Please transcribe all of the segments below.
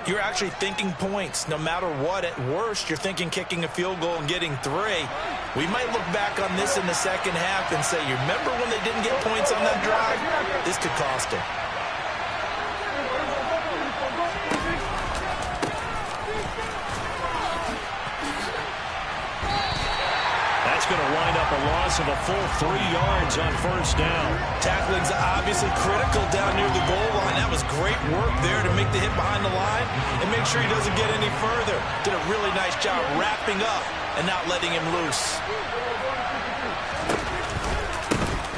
You're actually thinking points no matter what. At worst, you're thinking kicking a field goal and getting 3. We might look back on this in the second half and say, you remember when they didn't get points on that drive? This could cost them. That's going to wind up a loss of a full 3 yards on first down. Tackling's obviously critical down near the goal line. That was great work there to make the hit behind the line and make sure he doesn't get any further. Did a really nice job wrapping up and not letting him loose.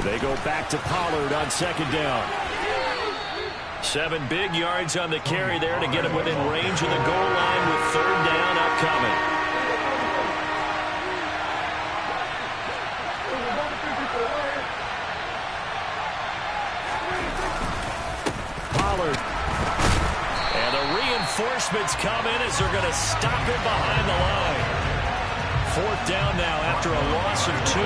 They go back to Pollard on second down. 7 big yards on the carry there to get him within range of the goal line with third down upcoming. And the reinforcements come in as they're going to stop him behind the line. Fourth down now after a loss of 2.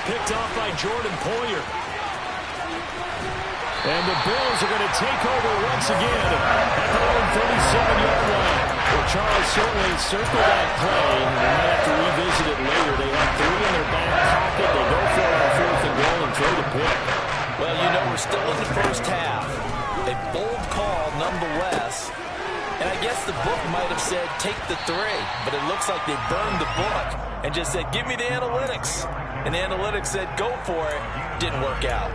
Picked off by Jordan Poyer. And the Bills are going to take over once again at their own 37-yard line. Well, Charles certainly circled that play. They might have to revisit it later. They have 3 in their back pocket. They go for it on 4th and goal and throw the pick. Well, you know, we're still in the first half. A bold call nonetheless. And I guess the book might have said, take the 3. But it looks like they burned the book and just said, give me the analytics. And the analytics said, go for it. Didn't work out.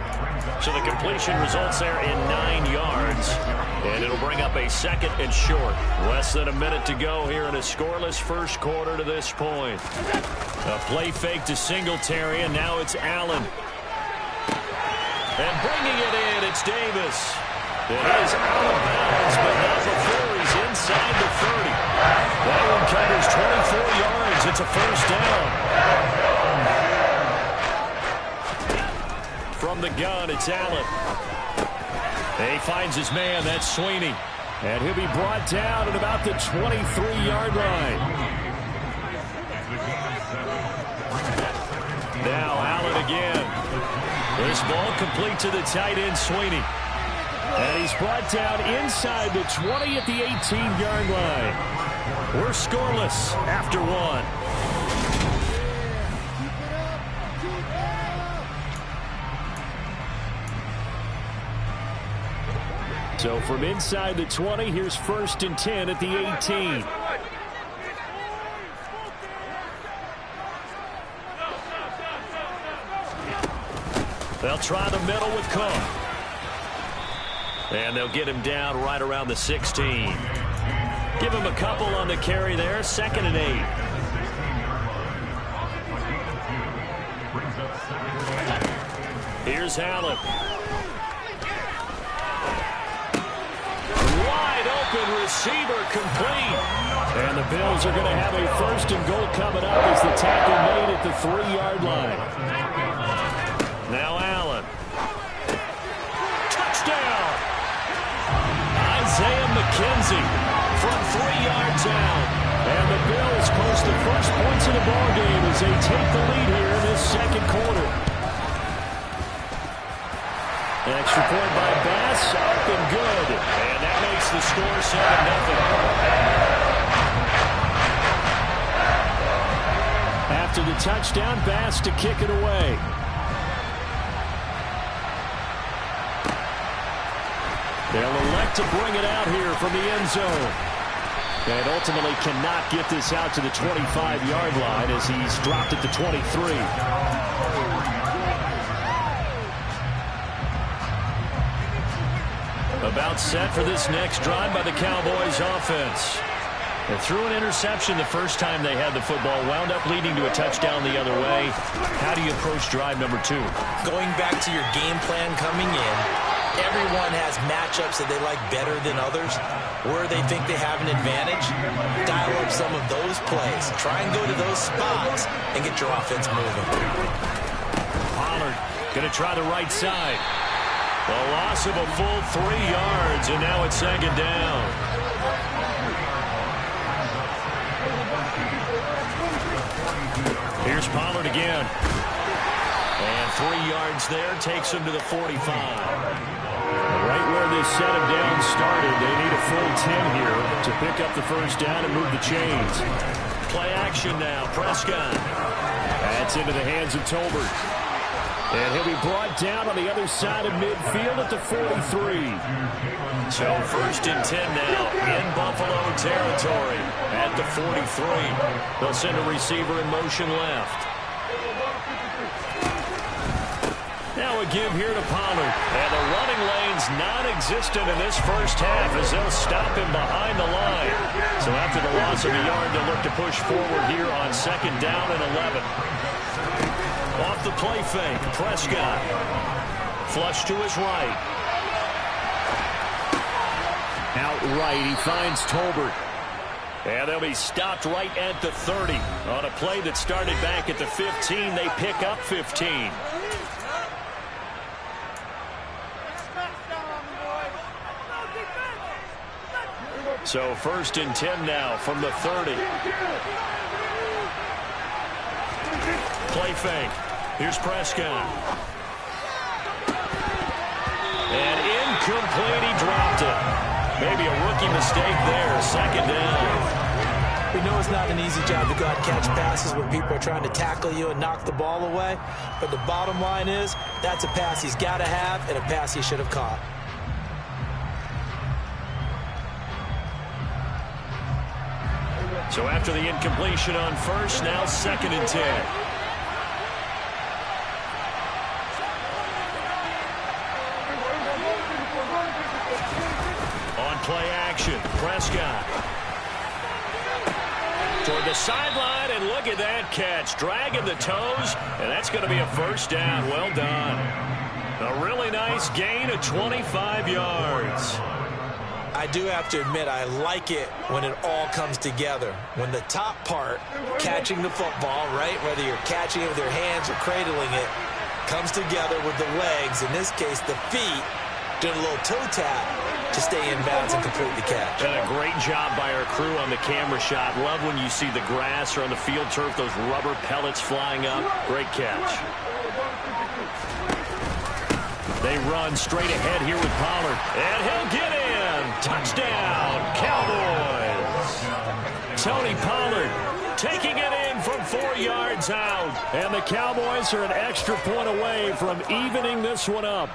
So the completion results there in 9 yards. And it'll bring up a 2nd and short. Less than a minute to go here in a scoreless first quarter to this point. A play fake to Singletary, and now it's Allen. And bringing it in, it's Davis. It is out of bounds, but not before he's inside the 30. That one covers 24 yards. It's a first down. From the gun, it's Allen. He finds his man. That's Sweeney. And he'll be brought down at about the 23-yard line. Now Allen again. This ball complete to the tight end, Sweeney. And he's brought down inside the 20 at the 18-yard line. We're scoreless after 1. So from inside the 20, here's 1st and 10 at the 18. They'll try the middle with Cook. And they'll get him down right around the 16. Give him a couple on the carry there. 2nd and 8. Here's Allen. Wide open receiver complete. And the Bills are going to have a 1st and goal coming up as the tackle made at the 3-yard line. Now Allen. Touchdown. Isaiah McKenzie from 3 yards out. And the Bills post the first points of the ballgame as they take the lead here in this 2nd quarter. An extra point by Bass, up and good. And that makes the score 7-0. After the touchdown, Bass to kick it away. They'll elect to bring it out here from the end zone. And ultimately cannot get this out to the 25-yard line as he's dropped at the 23. About set for this next drive by the Cowboys offense. They threw an interception the first time they had the football, wound up leading to a touchdown the other way. How do you approach drive number 2? Going back to your game plan coming in, Everyone has matchups that they like better than others, where they think they have an advantage. Dial up some of those plays. Try and go to those spots and get your offense moving. Pollard going to try the right side. The loss of a full 3 yards, and now it's second down. Here's Pollard again. And 3 yards there takes him to the 45. Right where this set him down started, they need a full 10 here to pick up the first down and move the chains. Play action now, Prescott. That's into the hands of Tolbert. And he'll be brought down on the other side of midfield at the 43. So first and 10 now in Buffalo territory at the 43. They'll send a receiver in motion left. Now a give here to Pollard. And the running lane's non-existent in this first half as they'll stop him behind the line. So after the loss of a yard, they'll look to push forward here on second down and 11. Off the play fake, Prescott. Flush to his right. Out right, he finds Tolbert. And they'll be stopped right at the 30. On a play that started back at the 15, they pick up 15. So first and 10 now from the 30. Play fake. Here's Prescott. And incomplete. He dropped it. Maybe a rookie mistake there. Second down. We know it's not an easy job to go out and catch passes when people are trying to tackle you and knock the ball away. But the bottom line is that's a pass he's got to have and a pass he should have caught. So after the incompletion on first, now second and 10. On play action, Prescott. Toward the sideline, and look at that catch. Dragging the toes, and that's going to be a first down. Well done. A really nice gain of 25 yards. I do have to admit, I like it when it all comes together. When the top part, catching the football, right, whether you're catching it with your hands or cradling it, comes together with the legs, in this case the feet, doing a little toe tap to stay in bounds and complete the catch. And a great job by our crew on the camera shot. Love when you see the grass or on the field turf, those rubber pellets flying up. Great catch. They run straight ahead here with Pollard. And he'll get in. Touchdown, Cowboys. Tony Pollard taking it in from 4 yards out. And the Cowboys are an extra point away from evening this one up.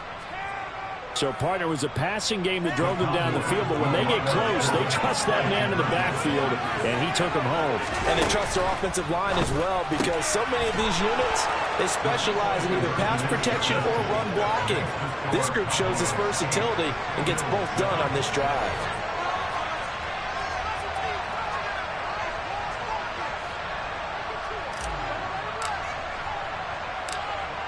So, partner, it was a passing game that drove them down the field, but when they get close, they trust that man in the backfield, and he took them home. And they trust their offensive line as well, because so many of these units, they specialize in either pass protection or run blocking. This group shows its versatility and gets both done on this drive.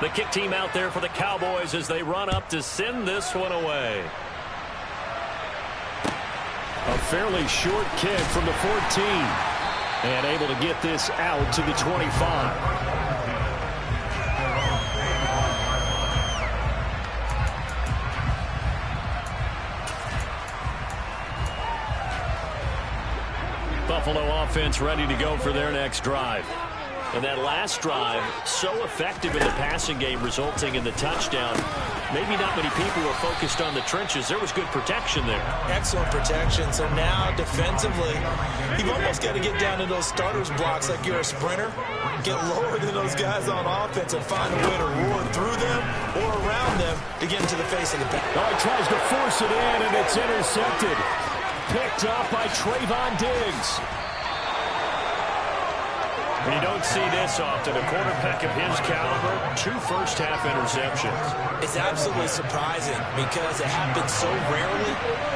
The kick team out there for the Cowboys as they run up to send this one away. A fairly short kick from the 14. And able to get this out to the 25. Buffalo offense ready to go for their next drive. And that last drive, so effective in the passing game, resulting in the touchdown. Maybe not many people were focused on the trenches. There was good protection there. Excellent protection. So now, defensively, you've almost got to get down to those starters blocks like you're a sprinter. Get lower than those guys on offense and find a way to roar through them or around them to get into the face of the pass. Oh, he tries to force it in, and it's intercepted. Picked up by Trayvon Diggs. You don't see this often. A quarterback of his caliber, 2 first-half interceptions. It's absolutely surprising because it happens so rarely.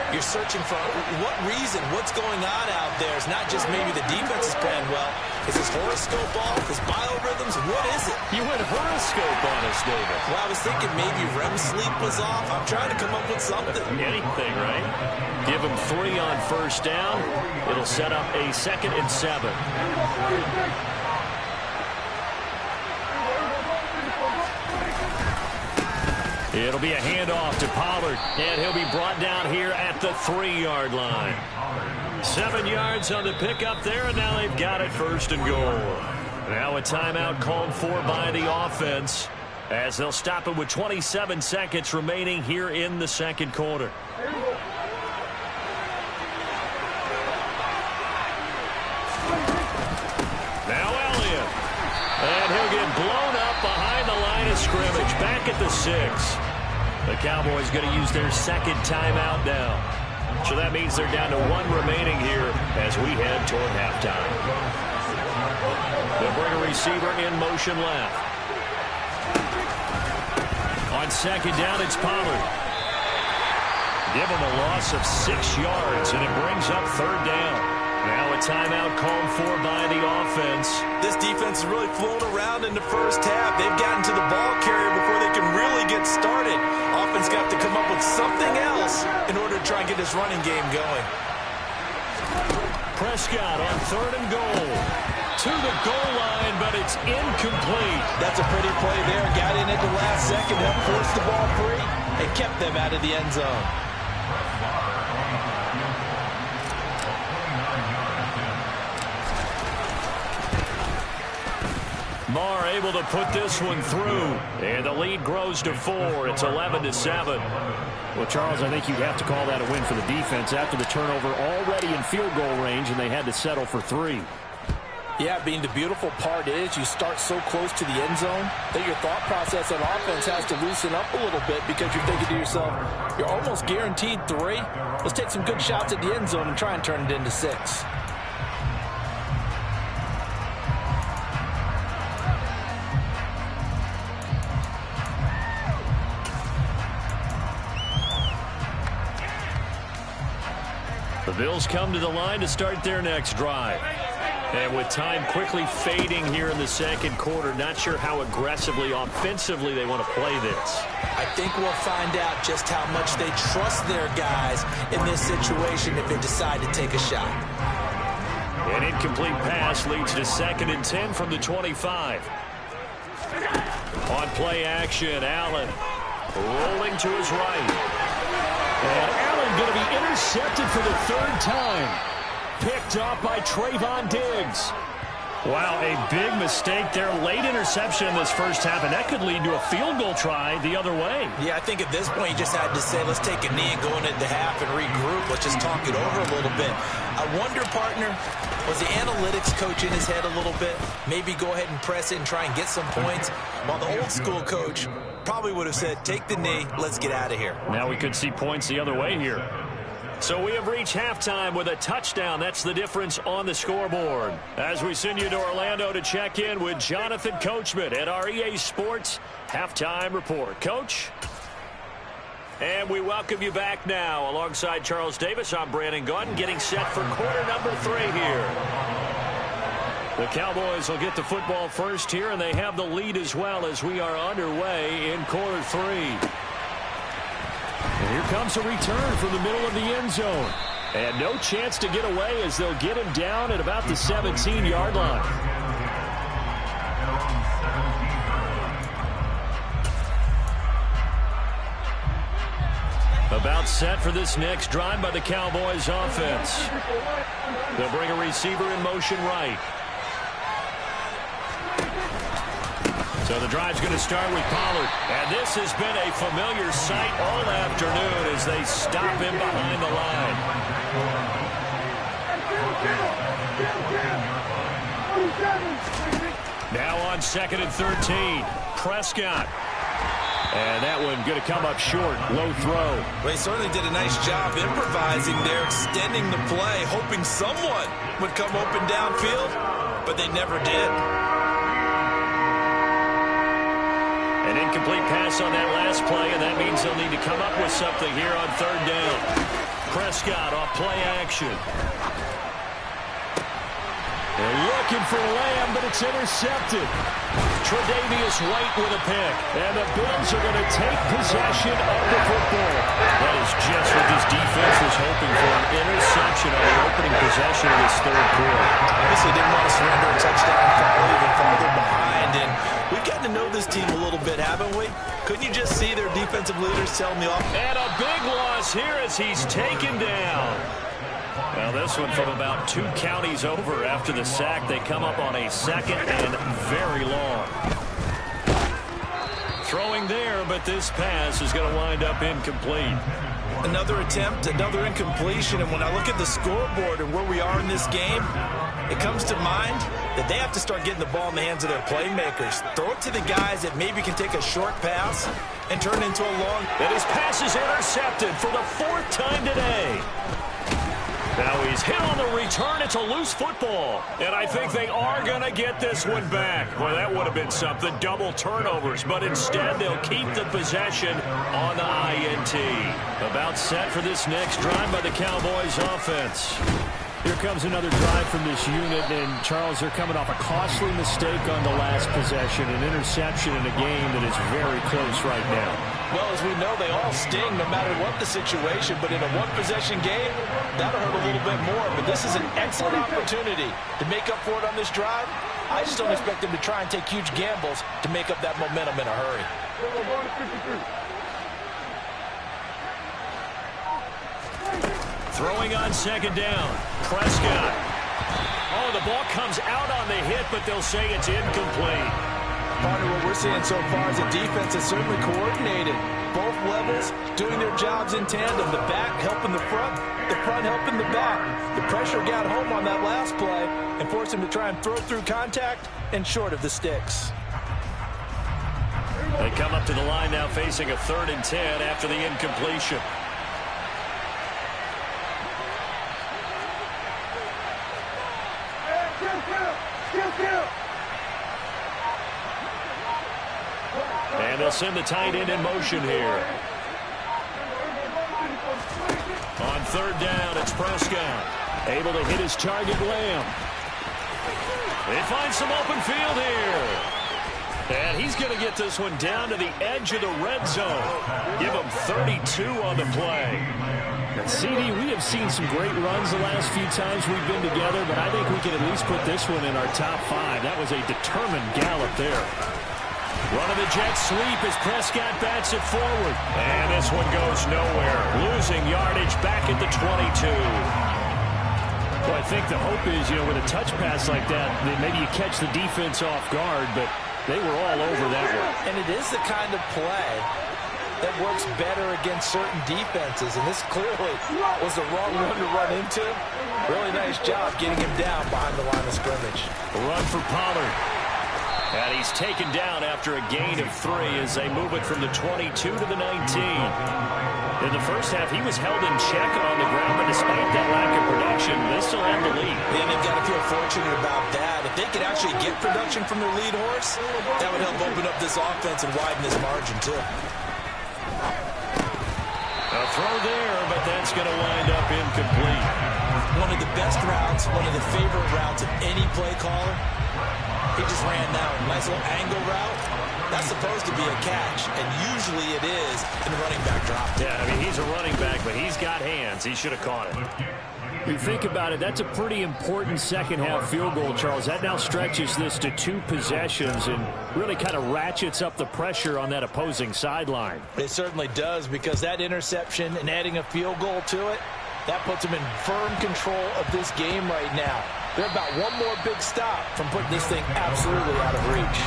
You're searching for what reason, what's going on out there. It's not just maybe the defense is playing well. Is his horoscope off? His biorhythms? What is it? You went horoscope on us. this, David? Well, I was thinking maybe REM sleep was off. I'm trying to come up with something. Anything, right? Give him 3 on first down. It'll set up a 2nd and 7. It'll be a handoff to Pollard, and he'll be brought down here at the 3-yard line. 7 yards on the pickup there, and now they've got it 1st and goal. Now a timeout called for by the offense as they'll stop it with 27 seconds remaining here in the 2nd quarter. Now Elliott. And he'll get blown up behind the line of scrimmage. Back at the 6. The Cowboys going to use their 2nd timeout now. So that means they're down to 1 remaining here as we head toward halftime. They'll bring a receiver in motion left. On 2nd down, it's Pollard. Give him a loss of 6 yards, and it brings up 3rd down. Now a timeout called for by the offense. This defense is really flown around in the first half. They've gotten to the ball carrier before they can really get started. Offense got to come up with something else in order to try and get this running game going. Prescott on 3rd and goal. To the goal line, but it's incomplete. That's a pretty play there. Got in at the last second, helped force the ball free, and kept them out of the end zone. Marr able to put this one through, and the lead grows to 4. It's 11-7. Well, Charles, I think you'd have to call that a win for the defense after the turnover already in field goal range, and they had to settle for 3. Yeah, being the beautiful part is you start so close to the end zone that your thought process on offense has to loosen up a little bit because you're thinking to yourself, you're almost guaranteed 3. Let's take some good shots at the end zone and try and turn it into 6. The Bills come to the line to start their next drive. And with time quickly fading here in the 2nd quarter, not sure how aggressively, offensively they want to play this. I think we'll find out just how much they trust their guys in this situation if they decide to take a shot. An incomplete pass leads to 2nd and 10 from the 25. On play action, Allen rolling to his right. And Allen going to be intercepted for the 3rd time. Picked off by Trayvon Diggs. Wow, a big mistake there. Late interception in this first half, and that could lead to a field goal try the other way. Yeah, I think at this point you just had to say, let's take a knee and go into the half and regroup. Let's just talk it over a little bit. I wonder, partner, was the analytics coach in his head a little bit? Maybe go ahead and press it and try and get some points? While the old school coach probably would have said, take the knee, let's get out of here. Now we could see points the other way here. So we have reached halftime with a touchdown. That's the difference on the scoreboard. As we send you to Orlando to check in with Jonathan Coachman at our EA Sports Halftime Report. Coach? And we welcome you back now. Alongside Charles Davis, I'm Brandon Gunn, getting set for quarter number 3 here. The Cowboys will get the football first here, and they have the lead as well as we are underway in quarter 3. And here comes a return from the middle of the end zone. And no chance to get away as they'll get him down at about the 17-yard line. About set for this next drive by the Cowboys offense. They'll bring a receiver in motion right. So the drive's going to start with Pollard. And this has been a familiar sight all afternoon as they stop him behind the line. Now on 2nd and 13. Prescott. And that one going to come up short. Low throw. Well, he certainly did a nice job improvising there, extending the play, hoping someone would come open downfield, but they never did. An incomplete pass on that last play, and that means they'll need to come up with something here on 3rd down. Prescott off play action. And look looking for Lamb, but it's intercepted. Tre'Davious White with a pick. And the Bills are going to take possession of the football. That is just what this defense was hoping for, an interception on the opening possession of this third quarter. Obviously didn't want to surrender a touchdown, fall even farther behind. And we've gotten to know this team a little bit, haven't we? Couldn't you just see their defensive leaders telling me off? And a big loss here as he's taken down. Well, this one from about 2 counties over after the sack. They come up on a second and very long. Throwing there, but this pass is going to wind up incomplete. Another attempt, another incompletion, and when I look at the scoreboard and where we are in this game, it comes to mind that they have to start getting the ball in the hands of their playmakers. Throw it to the guys that maybe can take a short pass and turn it into a long. And his pass is intercepted for the 4th time today. Now he's hit on the return. It's a loose football. And I think they are going to get this one back. Well, that would have been something. Double turnovers. But instead, they'll keep the possession on the INT. About set for this next drive by the Cowboys offense. Here comes another drive from this unit, and Charles, they're coming off a costly mistake on the last possession, an interception in a game that is very close right now. Well, as we know, they all sting no matter what the situation, but in a one-possession game, that'll hurt a little bit more. But this is an excellent opportunity to make up for it on this drive. I just don't expect them to try and take huge gambles to make up that momentum in a hurry. Throwing on second down. Prescott. Oh, the ball comes out on the hit, but they'll say it's incomplete. Partner, what we're seeing so far is a defense that's certainly coordinated. Both levels doing their jobs in tandem. The back helping the front helping the back. The pressure got home on that last play and forced him to try and throw through contact and short of the sticks. They come up to the line now facing a 3rd and 10 after the incompletion. And they'll send the tight end in motion here. On 3rd down, it's Prescott. Able to hit his target, Lamb. They find some open field here. And he's going to get this one down to the edge of the red zone. Give him 32 on the play. And CD, we have seen some great runs the last few times we've been together, but I think we can at least put this one in our top 5. That was a determined gallop there. Run of the jet sweep as Prescott bats it forward. And this one goes nowhere. Losing yardage back at the 22. Well, I think the hope is, with a touch pass like that, then maybe you catch the defense off guard, but they were all over that one. And it is the kind of play that works better against certain defenses, and this clearly was the wrong one to run into. Really nice job getting him down behind the line of scrimmage. A run for Pollard. And he's taken down after a gain of 3 as they move it from the 22 to the 19. In the first half, he was held in check on the ground, but despite that lack of production, they still have the lead. And they've got to feel fortunate about that. If they could actually get production from their lead horse, that would help open up this offense and widen this margin, too. A throw there, but that's going to wind up incomplete. One of the best routes, one of the favorite routes of any play caller. He just ran that nice little angle route. That's supposed to be a catch, and usually it is in the running back drop. Yeah, I mean, he's a running back, but he's got hands. He should have caught it. You think about it, that's a pretty important second-half field goal, Charles. That now stretches this to 2 possessions and really kind of ratchets up the pressure on that opposing sideline. It certainly does, because that interception and adding a field goal to it, that puts them in firm control of this game right now. They're about one more big stop from putting this thing absolutely out of reach.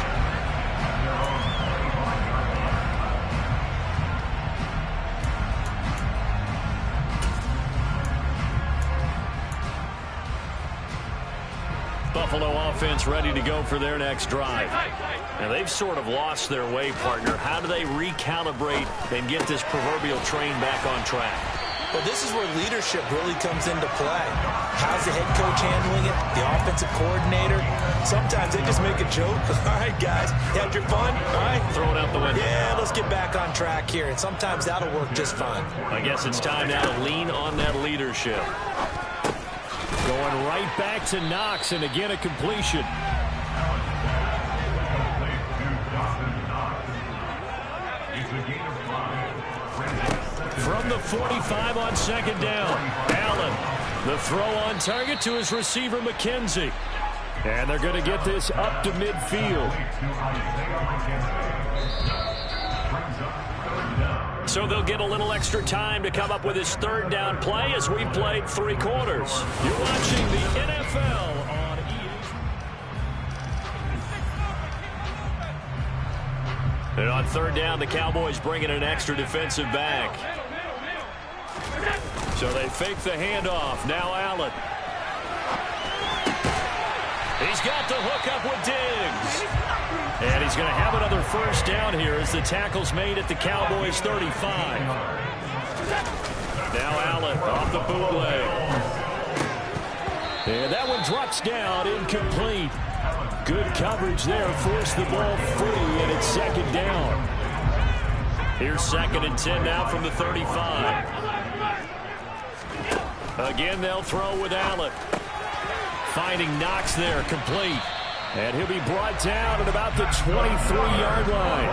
Buffalo offense ready to go for their next drive. Now, they've sort of lost their way, partner. How do they recalibrate and get this proverbial train back on track? Well, this is where leadership really comes into play. How's the head coach handling it? The offensive coordinator? Sometimes they just make a joke. All right, guys, you had your fun? All right. Throw it out the window. Yeah, let's get back on track here. And sometimes that'll work just fine. I guess it's time now to lean on that leadership. Going right back to Knox, and again a completion. From the 45 on second down, Allen. The throw on target to his receiver, McKenzie. And they're going to get this up to midfield. So they'll get a little extra time to come up with his third down play as we played 3 quarters. You're watching the NFL on EA. And on third down, the Cowboys bring in an extra defensive back. So they fake the handoff. Now Allen. He's got the hook up with Diggs. And he's going to have another first down here as the tackle's made at the Cowboys 35. Now Allen off the bootleg. And that one drops down, incomplete. Good coverage there, forced the ball free, and it's second down. Here's 2nd and 10 now from the 35. Again, they'll throw with Allen. Finding Knox there, complete. And he'll be brought down at about the 23-yard line.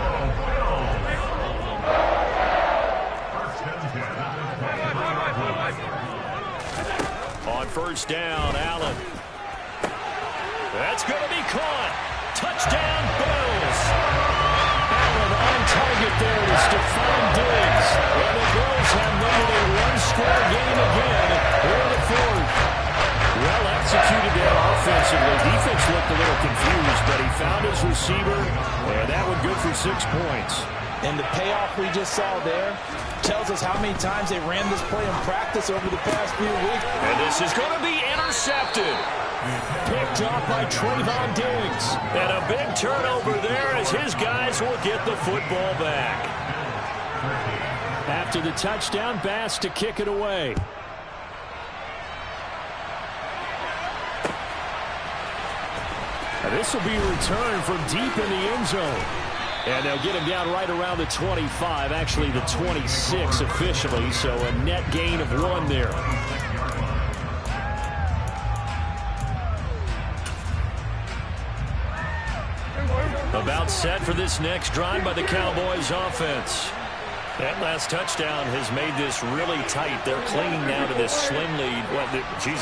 On first down, Allen. That's going to be caught. Touchdown, Bills. Allen on target there to Stephon Diggs. And the Bills have made a one-score game again here in the 4th. Well executed there offensively. Defense looked a little confused, but he found his receiver, and that one good for 6 points. And the payoff we just saw there tells us how many times they ran this play in practice over the past few weeks. And this is going to be intercepted. Picked off by Trayvon Diggs. And a big turnover there as his guys will get the football back. After the touchdown, Bass to kick it away. This will be a return from deep in the end zone. And they'll get him down right around the 25, actually the 26 officially, so a net gain of 1 there. About set for this next drive by the Cowboys offense. That last touchdown has made this really tight. They're clinging now to this slim lead. Well,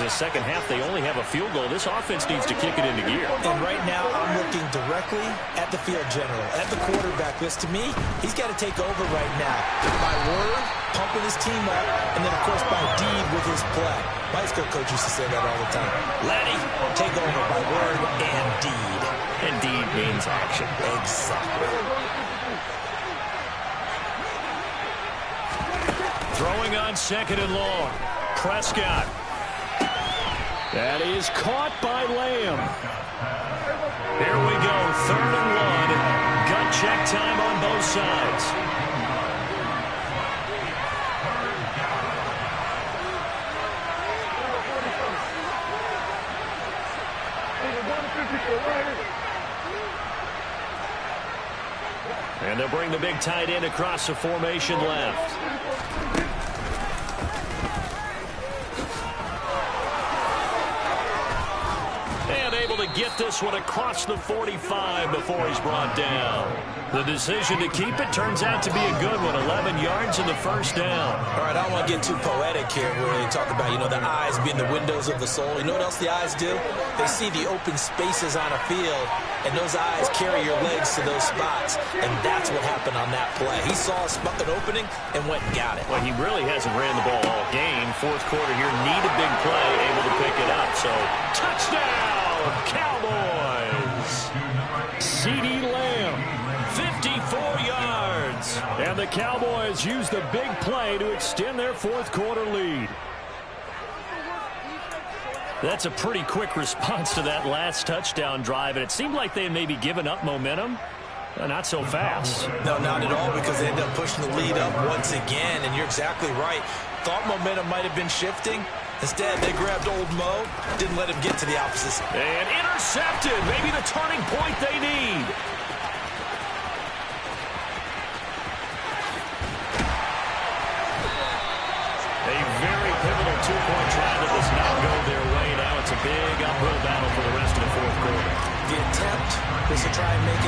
second half, they only have a field goal. This offense needs to kick it into gear. And right now, I'm looking directly at the field general, at the quarterback. Because to me, he's got to take over right now. By word, pumping his team up, and then, of course, by deed with his play. My high school coach used to say that all the time. Letty, take over by word and deed. And deed means action. Exactly. Throwing on 2nd and long. Prescott. That is caught by Lamb. Here we go, 3rd and 1. Gut check time on both sides. And they'll bring the big tight end across the formation left. And able to get this one across the 45 before he's brought down. The decision to keep it turns out to be a good one. 11 yards in the first down. All right, I don't want to get too poetic here where they talk about, the eyes being the windows of the soul. You know what else the eyes do? They see the open spaces on a field, and those eyes carry your legs to those spots, and that's what happened on that play. He saw an opening and went and got it. Well, he really hasn't ran the ball all game. 4th quarter here, need a big play, able to pick it up. So, touchdown, Cowboys! CeeDee Lamb, 54 yards. And the Cowboys use the big play to extend their 4th quarter lead. That's a pretty quick response to that last touchdown drive, and it seemed like they had maybe given up momentum. Not so fast. No, not at all, because they ended up pushing the lead up once again, and you're exactly right. Thought momentum might have been shifting. Instead, they grabbed old Mo, didn't let him get to the opposite side. And intercepted, maybe the turning point they need. A very pivotal 2-point try that does not go their way now.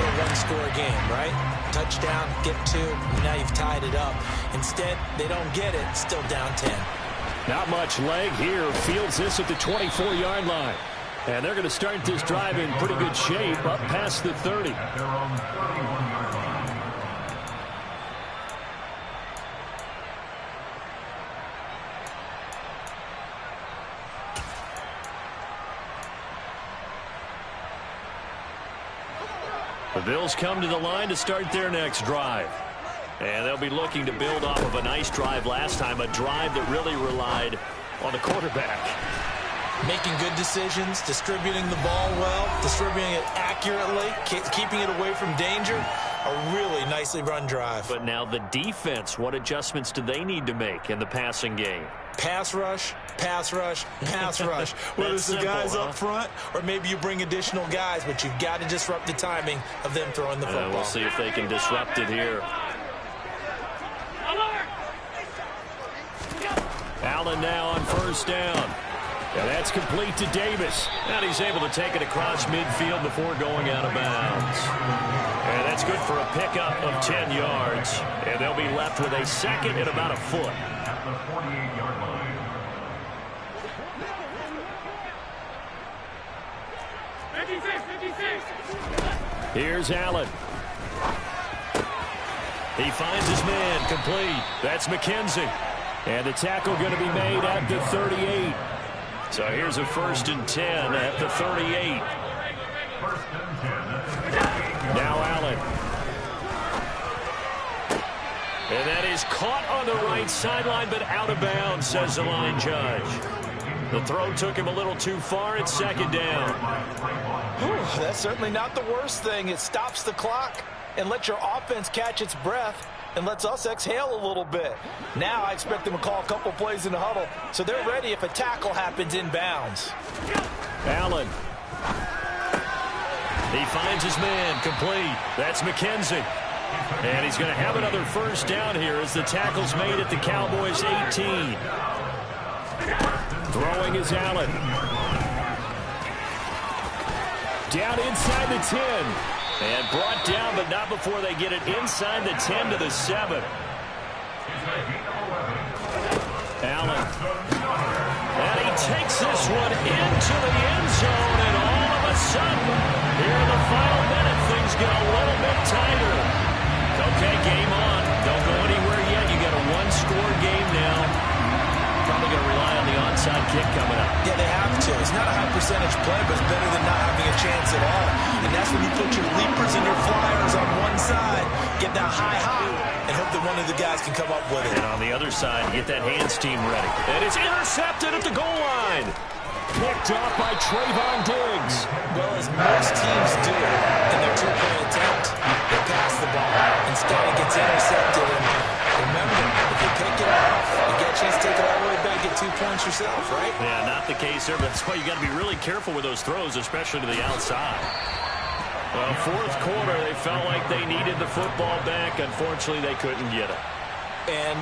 a one-score game, right? Touchdown, get 2, and now you've tied it up. Instead, they don't get it, still down 10. Not much leg here. Fields this at the 24-yard line. And they're going to start this drive in pretty good shape up past the 30. The Bills come to the line to start their next drive. And they'll be looking to build off of a nice drive last time, a drive that really relied on the quarterback. Making good decisions, distributing the ball well, distributing it accurately, keeping it away from danger. A really nicely run drive. But now the defense, what adjustments do they need to make in the passing game? Pass rush, pass rush, pass rush. Whether it's the guys up front or maybe you bring additional guys, but you've got to disrupt the timing of them throwing the football. We'll see if they can disrupt it here. Allen now on first down. And that's complete to Davis. And he's able to take it across midfield before going out of bounds. And that's good for a pickup of 10 yards. And they'll be left with a second and about a foot. At the 48-yard line. Here's Allen. He finds his man complete. That's McKenzie. And the tackle going to be made at the 38. So here's a 1st and 10 at the 38. First and 10. Now Allen. And that is caught on the right sideline, but out of bounds, says the line judge. The throw took him a little too far. It's second down. Whew, that's certainly not the worst thing. It stops the clock and lets your offense catch its breath and lets us exhale a little bit. Now I expect them to call a couple plays in the huddle, so they're ready if a tackle happens in bounds. Allen. He finds his man complete. That's McKenzie. And he's going to have another first down here as the tackle's made at the Cowboys' 18. Throwing is Allen. Down inside the 10. And brought down, but not before they get it inside the 10 to the 7. Allen. And he takes this one into the end zone, and all of a sudden, here in the final minute, things get a little bit tighter. Okay, game on. Don't go anywhere yet. You got a one-score game now. Probably going to rely on the onside kick coming up. Yeah, they have to. It's not a high percentage play, but it's better than not having a chance at all. And that's when you put your leapers and your flyers on one side, get that high hop, and hope that one of the guys can come up with it. And on the other side, get that hands team ready. And it's intercepted at the goal line. Picked off by Trayvon Diggs. Well, as most teams do in their two-point attempt, they pass the ball. Instead, it gets intercepted. And remember, if you pick it off, you get a chance to take it all the way back, get 2 points yourself, right? Yeah, not the case there, but that's why you got to be really careful with those throws, especially to the outside. Well, fourth quarter, they felt like they needed the football back. Unfortunately, they couldn't get it. And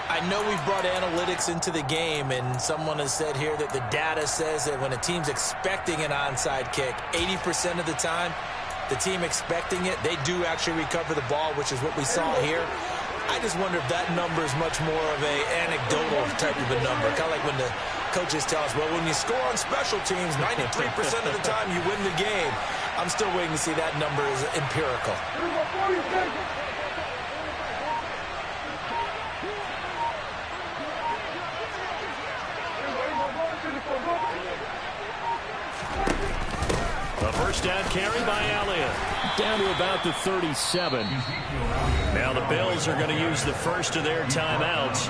I know we've brought analytics into the game, and someone has said here that the data says that when a team's expecting an onside kick, 80% of the time, the team expecting it, they do actually recover the ball, which is what we saw here. I just wonder if that number is much more of a anecdotal type of a number. Kind of like when the coaches tell us, well, when you score on special teams, 93% of the time you win the game. I'm still waiting to see that number is empirical. A first down carry by Elliott. Down to about the 37. Now the Bills are going to use the first of their timeouts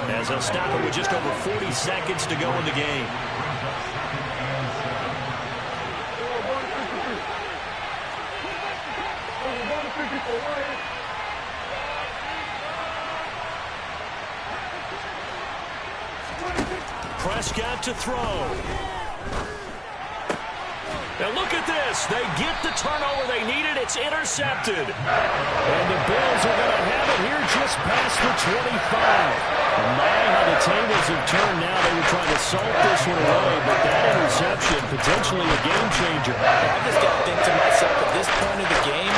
as they'll stop it with just over 40 seconds to go in the game. Prescott to throw. Now look at this. They get the turnover they needed. It's intercepted. And the Bills are going to have it here just past the 25. My, how the tables have turned now. They were trying to salt this one away, but that interception, potentially a game changer. I just got to think to myself, at this point of the game,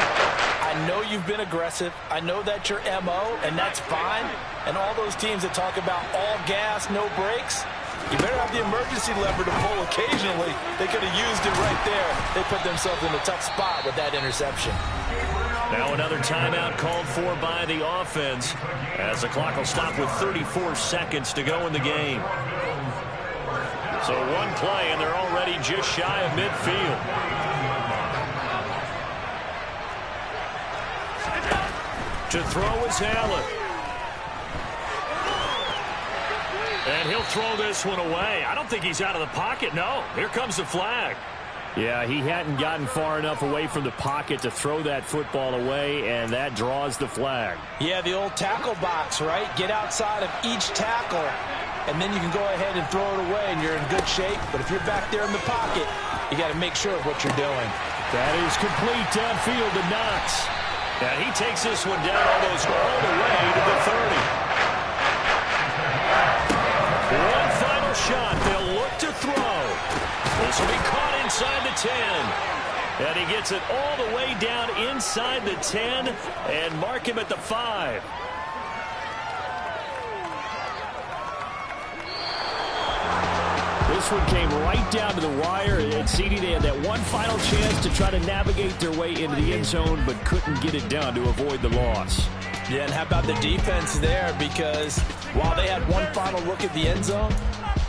I know you've been aggressive. I know that's your MO, and that's fine. And all those teams that talk about all gas, no brakes, you better have the emergency lever to pull occasionally. They could have used it right there. They put themselves in a tough spot with that interception. Now another timeout called for by the offense as the clock will stop with 34 seconds to go in the game. So one play, and they're already just shy of midfield. To throw is Allen. And he'll throw this one away. I don't think he's out of the pocket. No, here comes the flag. Yeah, he hadn't gotten far enough away from the pocket to throw that football away, and that draws the flag. Yeah, the old tackle box, right? Get outside of each tackle, and then you can go ahead and throw it away, and you're in good shape. But if you're back there in the pocket, you got to make sure of what you're doing. That is complete downfield to Knox. And he takes this one down almost all the way to the 30. One final shot. They'll look to throw. This will be caught inside the 10. And he gets it all the way down inside the 10 and mark him at the 5. This one came right down to the wire. And CD, they had that one final chance to try to navigate their way into the end zone, but couldn't get it done to avoid the loss. Yeah, and how about the defense there? Because while they had one final look at the end zone,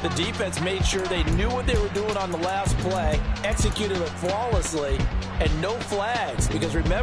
the defense made sure they knew what they were doing on the last play, executed it flawlessly, and no flags. Because remember,